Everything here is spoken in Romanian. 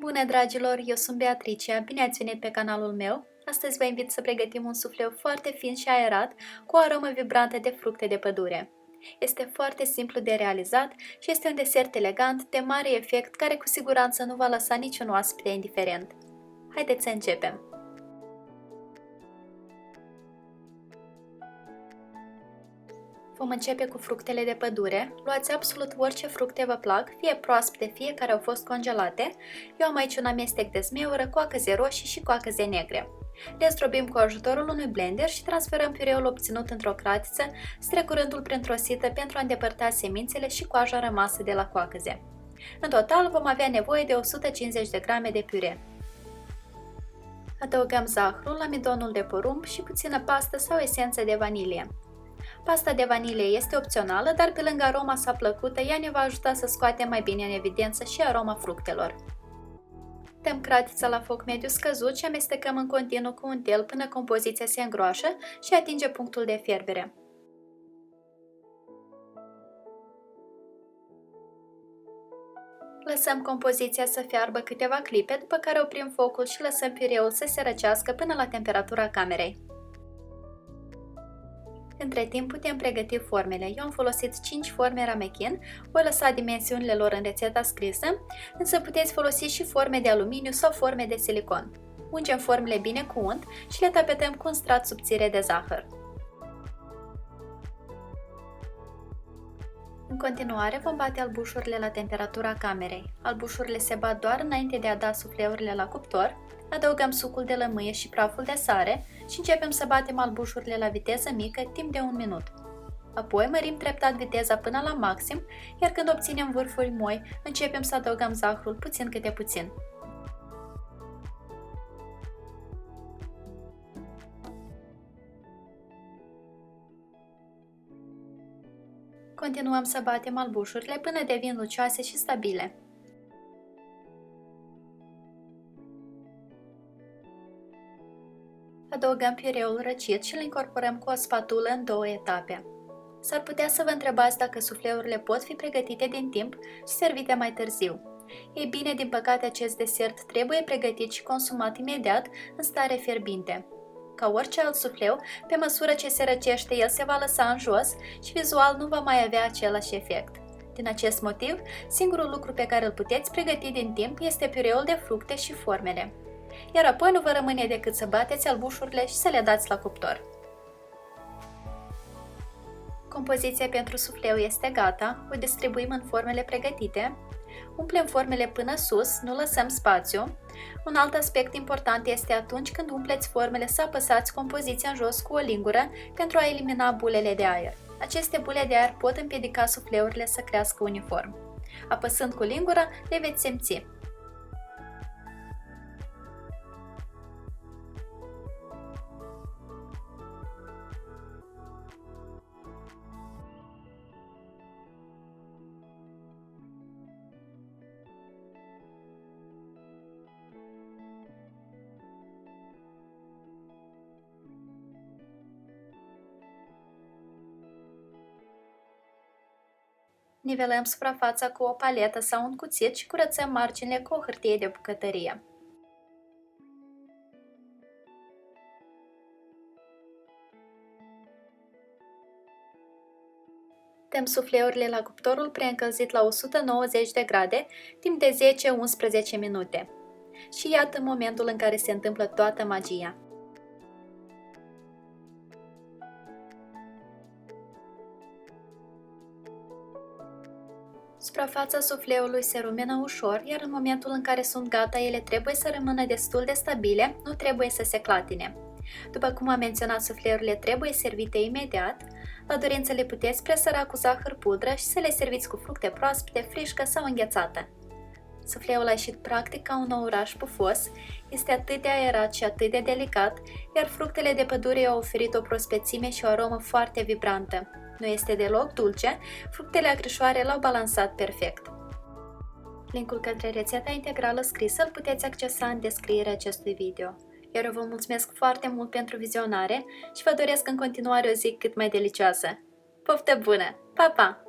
Bună, dragilor! Eu sunt Beatricia, bine ați venit pe canalul meu! Astăzi vă invit să pregătim un sufleu foarte fin și aerat cu o aromă vibrantă de fructe de pădure. Este foarte simplu de realizat și este un desert elegant, de mare efect, care cu siguranță nu va lăsa niciun oaspete indiferent. Haideți să începem! Vom începe cu fructele de pădure. Luați absolut orice fructe vă plac, fie proaspete, fie care au fost congelate. Eu am aici un amestec de zmeură, coacăze roșii și coacăze negre. Le zdrobim cu ajutorul unui blender și transferăm piureul obținut într-o cratiță, strecurându-l printr-o sită pentru a îndepărta semințele și coaja rămasă de la coacăze. În total vom avea nevoie de 150 de grame de piure. Adăugăm zahărul, amidonul de porumb și puțină pastă sau esență de vanilie. Pasta de vanilie este opțională, dar pe lângă aroma sa plăcută, ea ne va ajuta să scoatem mai bine în evidență și aroma fructelor. Dăm cratița la foc mediu scăzut și amestecăm în continuu cu un tel până compoziția se îngroașă și atinge punctul de fierbere. Lăsăm compoziția să fiarbă câteva clipe, după care oprim focul și lăsăm piureul să se răcească până la temperatura camerei. Între timp putem pregăti formele. Eu am folosit 5 forme ramechin, voi lăsa dimensiunile lor în rețeta scrisă, însă puteți folosi și forme de aluminiu sau forme de silicon. Ungem formele bine cu unt și le tapetăm cu un strat subțire de zahăr. În continuare vom bate albușurile la temperatura camerei. Albușurile se bat doar înainte de a da sufleurile la cuptor. Adăugăm sucul de lămâie și praful de sare și începem să batem albușurile la viteză mică timp de 1 minut. Apoi mărim treptat viteza până la maxim, iar când obținem vârfuri moi, începem să adăugăm zahărul puțin câte puțin. Continuăm să batem albușurile până devin lucioase și stabile. Adăugăm piureul răcit și îl incorporăm cu o spatulă în 2 etape. S-ar putea să vă întrebați dacă sufleurile pot fi pregătite din timp și servite mai târziu. Ei bine, din păcate acest desert trebuie pregătit și consumat imediat în stare fierbinte. Ca orice alt sufleu, pe măsură ce se răcește, el se va lăsa în jos și vizual nu va mai avea același efect. Din acest motiv, singurul lucru pe care îl puteți pregăti din timp este piureul de fructe și formele. Iar apoi nu vă rămâne decât să bateți albușurile și să le dați la cuptor. Compoziția pentru sufleu este gata, o distribuim în formele pregătite. Umplem formele până sus, nu lăsăm spațiu. Un alt aspect important este atunci când umpleți formele să apăsați compoziția în jos cu o lingură pentru a elimina bulele de aer. Aceste bule de aer pot împiedica sufleurile să crească uniform. Apăsând cu lingura, le veți simți. Nivelăm suprafața cu o paletă sau un cuțit și curățăm marginile cu o hârtie de bucătărie. Dăm sufleurile la cuptorul preîncălzit la 190 de grade timp de 10-11 minute. Și iată momentul în care se întâmplă toată magia. Suprafața sufleului se rumenă ușor, iar în momentul în care sunt gata, ele trebuie să rămână destul de stabile, nu trebuie să se clatine. După cum am menționat, sufleurile trebuie servite imediat. La dorință le puteți presăra cu zahăr pudră și să le serviți cu fructe proaspete, frișcă sau înghețată. Sufleul a ieșit practic ca un ouraș pufos, este atât de aerat și atât de delicat, iar fructele de pădure i-au oferit o prospețime și o aromă foarte vibrantă. Nu este deloc dulce, fructele acrișoare l-au balansat perfect. Linkul către rețeta integrală scrisă îl puteți accesa în descrierea acestui video. Iar eu vă mulțumesc foarte mult pentru vizionare și vă doresc în continuare o zi cât mai delicioasă. Poftă bună! Pa, pa!